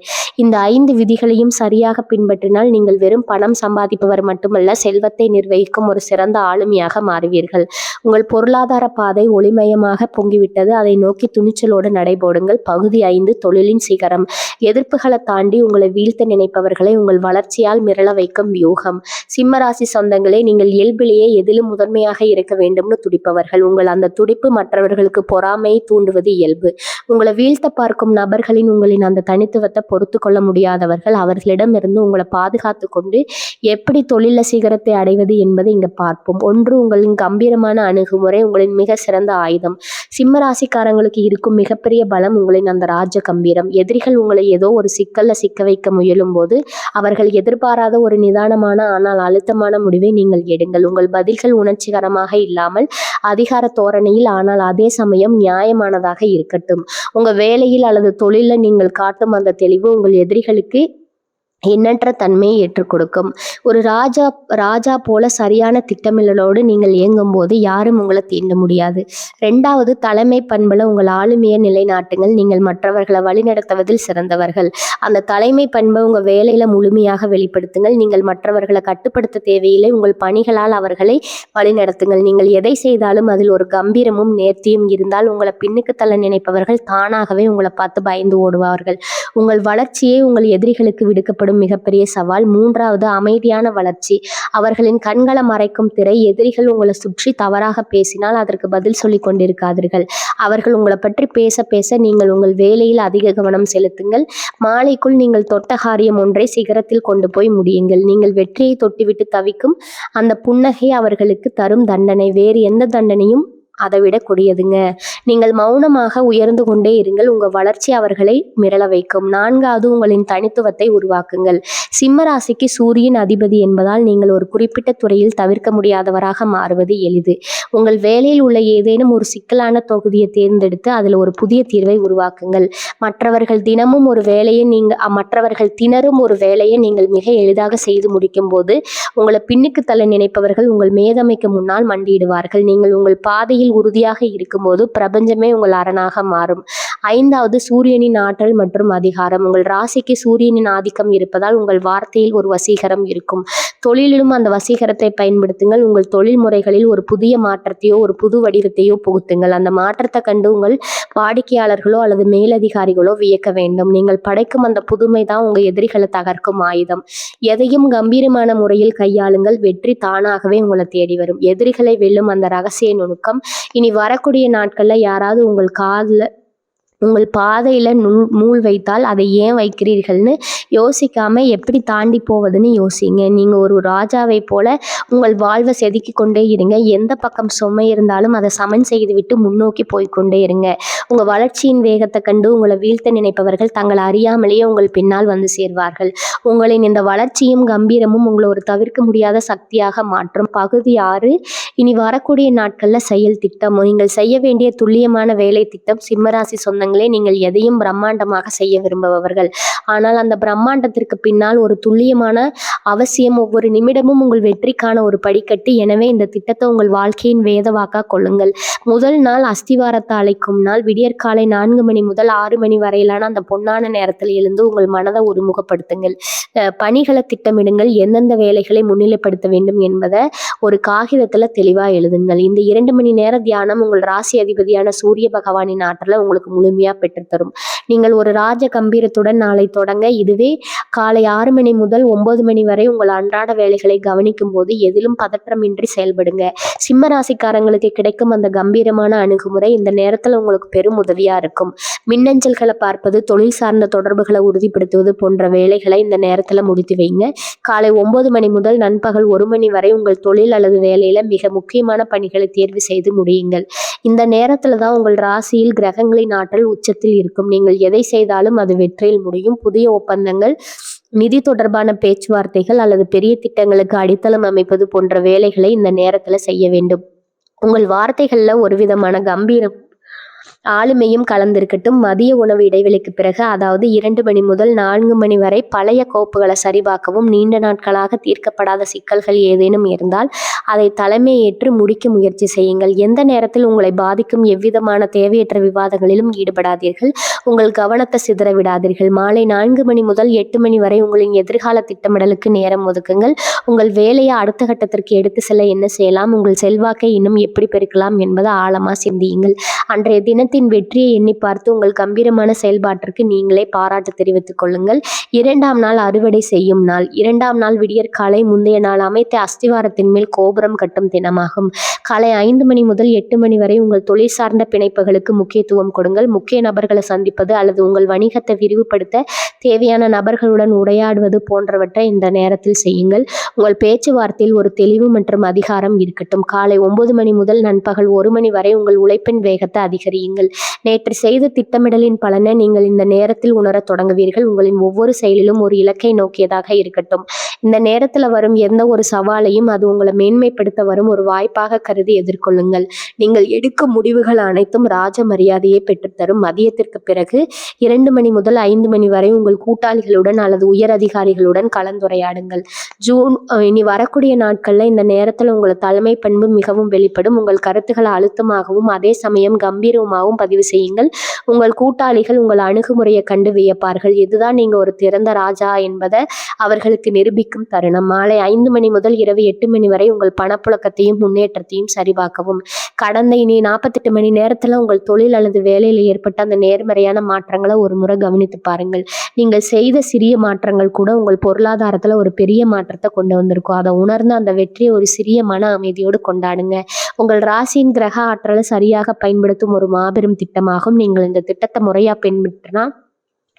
இந்த 5 விதிகளையும் சரியாக பின்பற்றினால் நீங்கள் வெறும் பணம் சம்பாதிப்பவர் மட்டுமல்ல, செல்வத்தை நிர்வகிக்கும் ஒரு சிறந்த ஆளுமையாக மாறுவீர்கள். உங்கள் பொருளாதார பாதை ஒளிமயமாக பொங்கிவிட்டது. அதை நோக்கி துணிச்சலோடு நடைபோடுங்கள். பகுதி 5, தொழிலின் சிகரம். எதிர்ப்புகளை தாண்டி உங்களை வீழ்த்த நினைப்பவர்களை உங்கள் வளர்ச்சியால் மிரள வைக்கும் வியூகம். சிம்மராசி சொந்தங்களே, நீங்கள் இயல்பிலேயே எதிலும் முதன்மையாக இருக்க வேண்டும்னு துடிப்பவர்கள். உங்கள் அந்த துடிப்பு மற்றவர்களுக்கு பொறாமையை தூண்டுவது இயல்பு. உங்களை வீழ்த்த பார்க்கும் நபர்களின் உங்களின் அந்த தனித்துவத்தை பொறுத்து கொள்ள முடியாதவர்கள். அவர்களிடமிருந்து உங்களை பாதுகாத்து கொண்டு எப்படி தொழில சிகரத்தை அடைவது என்பதை இங்க பார்ப்போம். 1, உங்களின் கம்பீரமான அணுகுமுறை உங்களின் மிக சிறந்த ஆயுதம். ஆயுதம். சிம்ம ராசிக்காரங்களுக்கு இருக்கும் மிகப்பெரிய பலம் உங்களின் அந்த ராஜ கம்பீரம். எதிரிகள் உங்களை ஏதோ ஒரு சிக்கல்ல சிக்க வைக்க முயலும் போது அவர்கள் எதிர்பாராத ஒரு நிதானமான ஆனால் அழுத்தமான முடிவை நீங்கள் எடுங்கள். உங்கள் பதில்கள் உணர்ச்சிகரமாக இல்லாமல் அதிகார தோரணையில், ஆனால் அதே சமயம் நியாயமானதாக இருக்கட்டும். உங்க வேலையில் அல்லது தொழில நீங்கள் காட்டும் அந்த தெளிவு உங்கள் எதிரிகளுக்கு எண்ணற்ற தன்மையை ஏற்றுக் கொடுக்கும். ஒரு ராஜா போல சரியான திட்டமிடலோடு நீங்கள் இயங்கும் போது யாரும் உங்களை தீண்ட முடியாது. 2வது, தலைமை பண்புல உங்கள் ஆளுமையை நிலைநாட்டுங்கள். நீங்கள் மற்றவர்களை வழிநடத்துவதில் சிறந்தவர்கள். அந்த தலைமை பண்பை உங்க வேலையில முழுமையாக வெளிப்படுத்துங்கள். நீங்கள் மற்றவர்களை கட்டுப்படுத்த தேவையில்லை. உங்கள் பணிகளால் அவர்களை வழிநடத்துங்கள். நீங்கள் எதை செய்தாலும் அதில் ஒரு கம்பீரமும் நேர்த்தியும் இருந்தால் உங்களை பின்னுக்கு தள்ள நினைப்பவர்கள் தானாகவே உங்களை பார்த்து பயந்து ஓடுவார்கள். உங்கள் வளர்ச்சியே உங்கள் எதிரிகளுக்கு விடுக்கப்படும் மிகப்பெரிய சவால். 3வது, அமைதியான வளர்ச்சி. அவர்களின் கண்களை மறைக்கும் திரை. எதிரிகள் உங்களை சுற்றி தவறாக பேசினால் அதற்கு பதில் சொல்லி கொண்டிருக்காதீர்கள். அவர்கள் உங்களை பற்றி பேச பேச நீங்கள் உங்கள் வேலையில் அதிக கவனம் செலுத்துங்கள். மாலைக்குள் நீங்கள் தொட்ட காரியம் ஒன்றை சிகரத்தில் கொண்டு போய் முடியுங்கள். நீங்கள் வெற்றியை தொட்டுவிட்டு தவிக்கும் அந்த புன்னகை அவர்களுக்கு தரும் தண்டனை வேறு எந்த தண்டனையும் அதை விட கொடியதுங்க. நீங்கள் மௌனமாக உயர்ந்து கொண்டே இருங்கள். உங்க வளர்ச்சி அவர்களை மிரள வைக்கும். 4வது, உங்களின் தனித்துவத்தை உருவாக்குங்கள். சிம்ம ராசிக்கு சூரியன் அதிபதி என்பதால் நீங்கள் ஒரு குறிப்பிட்ட துறையில் தவிர்க்க முடியாதவராக மாறுவது எளிது. உங்கள் வேலையில் உள்ள ஏதேனும் ஒரு சிக்கலான தொகுதியை தேர்ந்தெடுத்து அதில் ஒரு புதிய தீர்வை உருவாக்குங்கள். மற்றவர்கள் தினமும் ஒரு வேலையை மற்றவர்கள் திணறும் ஒரு வேலையை நீங்கள் மிக எளிதாக செய்து முடிக்கும் போது உங்களை பின்னுக்கு தள்ள நினைப்பவர்கள் உங்கள் மேதமைக்கு முன்னால் மண்டியிடுவார்கள். நீங்கள் உங்கள் பாதையில் உறுதியாக இருக்கும்போது பிரபஞ்சமே உங்கள் அரணாக மாறும். 5வது, சூரியனின் ஆற்றல் மற்றும் அதிகாரம். உங்கள் ராசிக்கு சூரியனின் ஆதிக்கம் இருப்பதால் உங்கள் வார்த்தையில் ஒரு வசீகரம் இருக்கும். தொழிலிலும் அந்த வசீகரத்தை பயன்படுத்துங்கள். உங்கள் தொழில் முறைகளில் ஒரு புதிய மாற்றத்தையோ ஒரு புது வடிவத்தையோ புகுத்துங்கள். அந்த மாற்றத்தை கண்டு உங்கள் வாடிக்கையாளர்களோ அல்லது மேலதிகாரிகளோ வியக்க வேண்டும். நீங்கள் படைக்கும் அந்த புதுமை தான் உங்கள் எதிரிகளை தகர்க்கும் ஆயுதம். எதையும் கம்பீரமான முறையில் கையாளுங்கள். வெற்றி தானாகவே உங்களை தேடி வரும். எதிரிகளை வெல்லும் அந்த ரகசிய நுணுக்கம் இனி வரக்கூடிய நாட்கள்ல யாராவது உங்கள் பாதையில மூள் வைத்தால் அதை ஏன் வைக்கிறீர்கள்னு யோசிக்காம எப்படி தாண்டி போவதுன்னு யோசிங்க. நீங்க ஒரு ராஜாவை போல உங்கள் வாழ்வை செதுக்கி கொண்டே இருங்க. எந்த பக்கம் சுமை இருந்தாலும் அதை சமன் செய்து விட்டு முன்னோக்கி போய்கொண்டே இருங்க. உங்க வளர்ச்சியின் வேகத்தை கண்டு உங்களை வீழ்த்த நினைப்பவர்கள் தங்களை அறியாமலேயே உங்கள் பின்னால் வந்து சேர்வார்கள். உங்களின் இந்த வளர்ச்சியும் கம்பீரமும் உங்களை ஒரு தவிர்க்க முடியாத சக்தியாக மாற்றும். பகுதி 6, இனி வரக்கூடிய நாட்கள்ல செயல் திட்டம். நீங்கள் செய்ய வேண்டிய துல்லியமான வேலை திட்டம். சிம்மராசி சொந்தங்களே, நீங்கள் எதையும் பிரம்மாண்டமாக செய்ய விரும்புபவர்கள். ஆனால் அந்த பிரம்மாண்டத்திற்கு பின்னால் ஒரு துல்லியமான அவசியம். ஒவ்வொரு நிமிடமும் உங்கள் வெற்றிக்கான ஒரு படிக்கட்டு. எனவே இந்த திட்டத்தை உங்கள் வாழ்க்கையின் வேதவாக்கா கொள்ளுங்கள். முதல் நாள் அஸ்திவாரத்தை அழைக்கும் நாள். விடியற்காலை 4 மணி முதல் 6 மணி வரையிலான அந்த பொன்னான நேரத்தில் எழுந்து உங்கள் மனதை ஒருமுகப்படுத்துங்கள். பணிகளை திட்டமிடுங்கள். எந்தெந்த வேலைகளை முன்னிலைப்படுத்த வேண்டும் என்பதை ஒரு காகிதத்துல தெளிவா எழுதுங்கள். இந்த 2 மணி நேர தியானம் உங்கள் ராசி அதிபதியான சூரிய பகவானின் ஆற்றலை உங்களுக்கு முழுமையா பெற்றுத்தரும். நீங்கள் ஒரு ராஜ கம்பீரத்துடன் நாளை தொடங்க. இதுவே காலை 6 மணி முதல் 9 மணி வரை உங்கள் அன்றாட வேலைகளை கவனிக்கும் போது எதிலும் பதற்றமின்றி செயல்படுங்க. சிம்ம ராசிக்காரங்களுக்கு கிடைக்கும் அந்த கம்பீரமான அணுகுமுறை இந்த நேரத்துல உங்களுக்கு பெரும் உதவியா இருக்கும். மின்னஞ்சல்களை பார்ப்பது, தொழில் சார்ந்த தொடர்புகளை உறுதிப்படுத்துவது போன்ற வேலைகளை இந்த நேரத்துல முடித்து வைங்க. காலை 9 மணி முதல் நண்பகல் 1 மணி வரை உங்கள் தொழில் அல்லது வேலையில மிக முக்கியமான பணிகளை தேர்வு செய்து முடியுங்கள். இந்த நேரத்துல தான் உங்கள் ராசியில் கிரகங்களின் ஆற்றல் உச்சத்தில் இருக்கும். நீங்கள் எதை செய்தாலும் அது வெற்றியில் முடியும். புதிய ஒப்பந்தங்கள், நிதி தொடர்பான பேச்சுவார்த்தைகள் அல்லது பெரிய திட்டங்களுக்கு அடித்தளம் அமைப்பது போன்ற வேலைகளை இந்த நேரத்துல செய்ய வேண்டும். உங்கள் வார்த்தைகள்ல ஒரு விதமான கம்பீரம் ஆளுமையும் கலந்திருக்கட்டும். மதிய உணவு இடைவெளிக்கு பிறகு, அதாவது 2 மணி முதல் 4 மணி வரை பழைய கோப்புகளை சரிபார்க்கவும், நீண்ட நாட்களாக தீர்க்கப்படாத சிக்கல்கள் ஏதேனும் இருந்தால் அதை தலைமை ஏற்று முடிக்க முயற்சி செய்யுங்கள். எந்த நேரத்தில் உங்களை பாதிக்கும் எவ்விதமான தேவையற்ற விவாதங்களிலும் ஈடுபடாதீர்கள். உங்கள் கவனத்தை சிதற விடாதீர்கள். மாலை 4 மணி முதல் 8 மணி வரை உங்களின் எதிர்கால திட்டமிடலுக்கு நேரம் ஒதுக்குங்கள். உங்கள் வேலையை அடுத்த கட்டத்திற்கு எடுத்து செல்ல என்ன செய்யலாம், உங்கள் செல்வாக்கை இன்னும் எப்படி பெருக்கலாம் என்பதை ஆழமா சிந்தியுங்கள். அன்றைய தினத்தில் தினத்தின் வெற்றியை எண்ணி பார்த்து உங்கள் கம்பீரமான செயல்பாட்டிற்கு நீங்களே பாராட்டு தெரிவித்துக் கொள்ளுங்கள். 2ஆம் நாள் அறுவடை செய்யும் நாள். 2ஆம் நாள் விடியற்காலை முந்தைய நாள் அமைத்த அஸ்திவாரத்தின் மேல் கோபுரம் கட்டும் தினமாகும். காலை 5 மணி முதல் 8 மணி வரை உங்கள் தொழில் சார்ந்த பிணைப்புகளுக்கு முக்கியத்துவம் கொடுங்கள். முக்கிய நபர்களை சந்திப்பது அல்லது உங்கள் வணிகத்தை விரிவுபடுத்த தேவையான நபர்களுடன் உரையாடுவது போன்றவற்றை இந்த நேரத்தில் செய்யுங்கள். உங்கள் பேச்சுவார்த்தையில் ஒரு தெளிவு மற்றும் அதிகாரம் இருக்கட்டும். காலை 9 மணி முதல் நண்பகல் 1 மணி வரை உங்கள் உழைப்பின் வேகத்தை அதிகரியுங்கள். நேற்று செய்த திட்டமிடலின் பலனை நீங்கள் இந்த நேரத்தில் உணரத் தொடங்குவீர்கள். உங்களின் ஒவ்வொரு செயலிலும் ஒரு இலக்கை நோக்கியதாக இருக்கட்டும். இந்த நேரத்தில் வரும் எந்த ஒரு சவாலையும் அது உங்களை மேன்மைப்படுத்த வரும் ஒரு வாய்ப்பாக கருதி எதிர்கொள்ளுங்கள். நீங்கள் எடுக்கும் முடிவுகள் அனைத்தும் ராஜ மரியாதையை பெற்றுத்தரும். மதியத்திற்கு பிறகு 2 மணி முதல் 5 மணி வரை உங்கள் கூட்டாளிகளுடன் அல்லது உயர் அதிகாரிகளுடன் கலந்துரையாடுங்கள். இனி வரக்கூடிய நாட்கள்ல இந்த நேரத்தில் உங்கள் தலைமை பண்பு மிகவும் வெளிப்படும். உங்கள் கருத்துக்களை அழுத்தமாகவும் அதே சமயம் கம்பீரமாகவும் பதிவு செய்யுங்கள். உங்கள் கூட்டாளிகள் உங்கள் அணுகுமுறையை கண்டு வியப்பார்கள். இதுதான் நீங்க ஒரு திறந்த ராஜா என்பதை அவர்களுக்கு நிரூபிக்கும் தருணம். மாலை 5 மணி முதல் இரவு 8 மணி வரை உங்கள் பணப்புழக்கத்தையும் முன்னேற்றத்தையும் சரிபார்க்கவும். கடந்த இனி 48 மணி நேரத்துல உங்கள் தொழில் அல்லது வேலையில் ஏற்பட்ட அந்த நேர்மறையான மாற்றங்களை ஒரு முறை கவனித்து பாருங்கள். நீங்கள் செய்த சிறிய மாற்றங்கள் கூட உங்கள் பொருளாதாரத்துல ஒரு பெரிய மாற்றத்தை கொண்டு வந்திருக்கும். அதை உணர்ந்து அந்த வெற்றியை ஒரு சிறிய மன அமைதியோடு கொண்டாடுங்க. உங்கள் ராசியின் கிரக ஆற்றலை சரியாக பயன்படுத்தும் ஒரு மாபெரும் திட்டமாகும். நீங்கள் இந்த திட்டத்தை முறையா பின்பற்றினா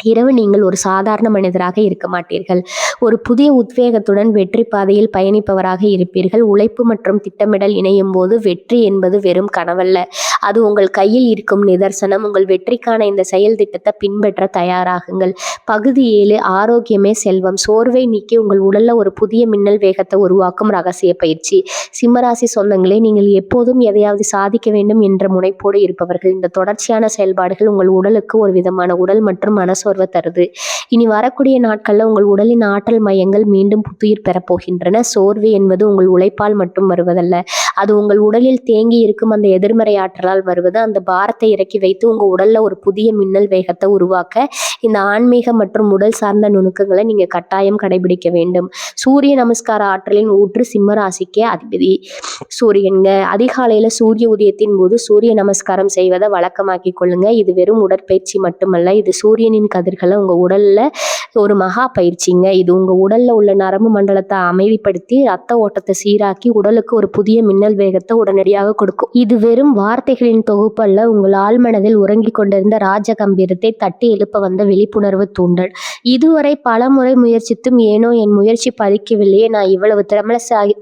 இரவு நீங்கள் ஒரு சாதாரண மனிதராக இருக்க மாட்டீர்கள். ஒரு புதிய உத்வேகத்துடன் வெற்றி பாதையில் பயணிப்பவராக இருப்பீர்கள். உழைப்பு மற்றும் திட்டமிடல் இணையும் போது வெற்றி என்பது வெறும் கனவல்ல, அது உங்கள் கையில் இருக்கும் நிதர்சனம். உங்கள் வெற்றிக்கான இந்த செயல் திட்டத்தை பின்பற்ற தயாராகுங்கள். பகுதி 7 ஆரோக்கியமே செல்வம். சோர்வை நீக்கி உங்கள் உடல்ல ஒரு புதிய மின்னல் வேகத்தை உருவாக்கும் ரகசிய பயிற்சி. சிம்மராசி சொந்தங்களே, நீங்கள் எப்போதும் எதையாவது சாதிக்க வேண்டும் என்ற முனைப்போடு இருப்பவர்கள். இந்த தொடர்ச்சியான செயல்பாடுகள் உங்கள் உடலுக்கு ஒரு விதமான உடல் மற்றும் மனசோர்வை தருது. இனி வரக்கூடிய நாட்கள்ல உங்கள் உடலின் ஆற்றல் மையங்கள் மீண்டும் புத்துயிர் பெறப்போகின்றன. சோர்வு என்பது உங்கள் உழைப்பால் மட்டும் வருவதல்ல, அது உங்கள் உடலில் தேங்கி இருக்கும் அந்த எதிர்மறை ஆற்றலால் வருவது. அந்த பாரத்தை இறக்கி வைத்து உங்க உடல்ல ஒரு புதிய மின்னல் வேகத்தை உருவாக்க இந்த ஆன்மீக மற்றும் உடல் சார்ந்த நுணுக்கங்களை நீங்க கட்டாயம் கடைபிடிக்க வேண்டும். சூரிய நமஸ்கார ஆற்றலின் ஊற்று சிம்ம ராசிக்கே அதிபதி சூரியன்க. அதிகாலையில சூரிய உதயத்தின் போது சூரிய நமஸ்காரம் செய்வதை வழக்கமாக்கி கொள்ளுங்க. இது வெறும் உடற்பயிற்சி மட்டுமல்ல, இது சூரியனின் கதிர்களை உங்க உடல்ல ஒரு மகா பயிற்சிங்க. இது உங்க உடல்ல உள்ள நரம்பு மண்டலத்தை அமைதிப்படுத்தி ரத்த ஓட்டத்தை சீராக்கி உடலுக்கு ஒரு புதிய மின்னல் வேகத்தை உடனடியாக கொடுக்கும். இது வெறும் வார்த்தைகளின் தொகுப்பு அல்ல, உங்கள் ஆழ்மனதில் உறங்கிக் கொண்டிருந்த ராஜ கம்பீரத்தை தட்டி எழுப்ப வந்த விழிப்புணர்வு தூண்டல். இதுவரை பல முறை முயற்சித்தும் ஏனோ என் முயற்சி பலிக்கவில்லையே, நான் இவ்வளவு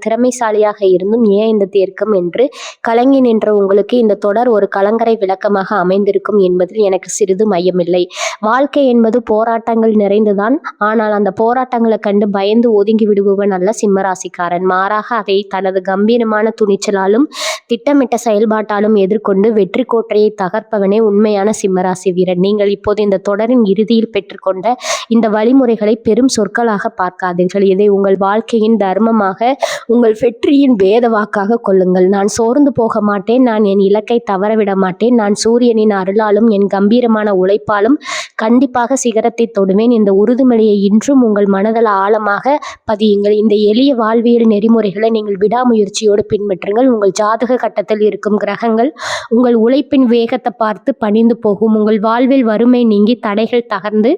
திறமைசாலியாக இருந்தும் ஏன் இந்த தேர்க்கம் என்று கலங்கி நின்ற உங்களுக்கு இந்த தொடர் ஒரு கலங்கரை விளக்கமாக அமைந்திருக்கும் என்பதில் எனக்கு சிறிது மையமில்லை. வாழ்க்கை என்பது போராட்டங்கள் நிறைந்துதான். ஆனால் அந்த போராட்டங்களை கண்டு பயந்து ஒதுங்கி விடுபவன் அல்ல சிம்மராசிக்காரன். மாறாக அதை தனது கம்பீரமான துணிச்சலாலும் திட்டமிட்ட செயல்பாட்டாலும் எதிர்கொண்டு வெற்றி கோட்டையை தகர்ப்பவனே உண்மையான சிம்மராசி வீரன். நீங்கள் இப்போது இந்த தொடரின் இறுதியில் பெற்றுக்கொண்ட இந்த வழிமுறைகளை பெரும் சொற்களாக பார்க்காதீர்கள். இதை உங்கள் வாழ்க்கையின் தர்மமாக, உங்கள் வெற்றியின் வேத வாக்காக கொள்ளுங்கள். நான் சோர்ந்து போக மாட்டேன், நான் என் இலக்கை தவறவிட மாட்டேன், நான் சூரியனின் அருளாலும் என் கம்பீரமான உழைப்பாலும் கண்டிப்பாக சிகரத்தை தொடுவேன். இந்த உறுதிமொழியை இன்றும் உங்கள் மனதில் ஆழமாக பதியுங்கள். இந்த எளிய வாழ்வியல் நெறிமுறைகளை நீங்கள் விடாமுயற்சியோடு பின்பற்றுங்கள். உங்கள் ஜாதக கட்டத்தில் இருக்கும் கிரகங்கள் உங்கள் உழைப்பின் வேகத்தை பார்த்து பணிந்து போகும். உங்கள் வாழ்வில் வறுமை நீங்கி தடைகள் தகர்ந்து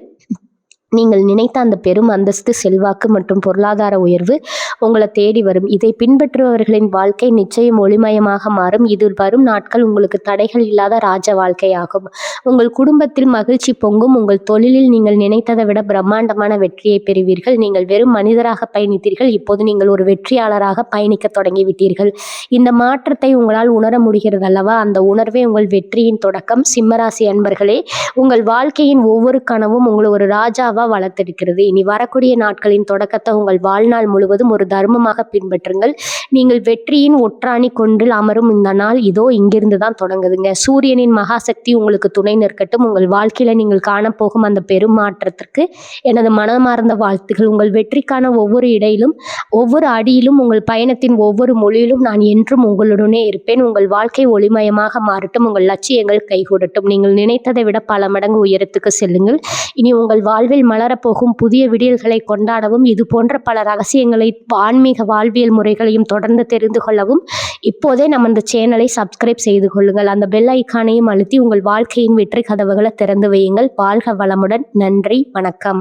நீங்கள் நினைத்த அந்த பெரும் அந்தஸ்து, செல்வாக்கு மற்றும் பொருளாதார உயர்வு உங்களை தேடி வரும். இதை பின்பற்றுபவர்களின் வாழ்க்கை நிச்சயம் ஒளிமயமாக மாறும். இதில் வரும் நாட்கள் உங்களுக்கு தடைகள் இல்லாத ராஜ வாழ்க்கையாகும். உங்கள் குடும்பத்தில் மகிழ்ச்சி பொங்கும். உங்கள் தொழிலில் நீங்கள் நினைத்ததை விட பிரம்மாண்டமான வெற்றியை பெறுவீர்கள். நீங்கள் வெறும் மனிதராக பயணித்தீர்கள், இப்போது நீங்கள் ஒரு வெற்றியாளராக பயணிக்க தொடங்கிவிட்டீர்கள். இந்த மாற்றத்தை உங்களால் உணர முடிகிறது அல்லவா? அந்த உணர்வே உங்கள் வெற்றியின் தொடக்கம். சிம்மராசி அன்பர்களே, உங்கள் வாழ்க்கையின் ஒவ்வொரு கனவும் உங்களை ஒரு ராஜாவா வளர்த்தெடுக்கிறது. இனி வரக்கூடிய நாட்களின் தொடக்கத்தை உங்கள் வாழ்நாள் முழுவதும் ஒரு தர்மமாக பின்பற்றுங்கள். நீங்கள் வெற்றியின் ஒற்றாணி கொண்டில் அமரும் இந்த நாள் இதோ இங்கிருந்து தான் தொடங்குதுங்க. சூரியனின் மகாசக்தி உங்களுக்கு துணை நிற்கட்டும். உங்கள் வாழ்க்கையில நீங்கள் காணப்போகும் அந்த பெரும் மாற்றத்திற்கு எனது மனமார்ந்த வாழ்த்துகள். உங்கள் வெற்றிக்கான ஒவ்வொரு இடையிலும், ஒவ்வொரு அடியிலும், உங்கள் பயணத்தின் ஒவ்வொரு மொழியிலும் நான் என்றும் உங்களுடனே இருப்பேன். உங்கள் வாழ்க்கை ஒளிமயமாக மாறட்டும். உங்கள் லட்சியங்கள் கைகூடட்டும். நீங்கள் நினைத்ததை விட பல மடங்கு உயரத்துக்கு செல்லுங்கள். இனி உங்கள் வாழ்வில் மலரப்போகும் புதிய விடியல்களை கொண்டாடவும், இது போன்ற பல ரகசியங்களை, ஆன்மீக வாழ்வியல் முறைகளையும் தொடர்ந்து தெரிந்து கொள்ளவும் இப்போதே நம்ம இந்த சேனலை சப்ஸ்கிரைப் செய்து கொள்ளுங்கள். அந்த பெல் ஐக்கானையும் அழுத்தி உங்கள் வாழ்க்கையின் வெற்றி கதவுகளை திறந்து வையுங்கள். வாழ்க வளமுடன். நன்றி, வணக்கம்.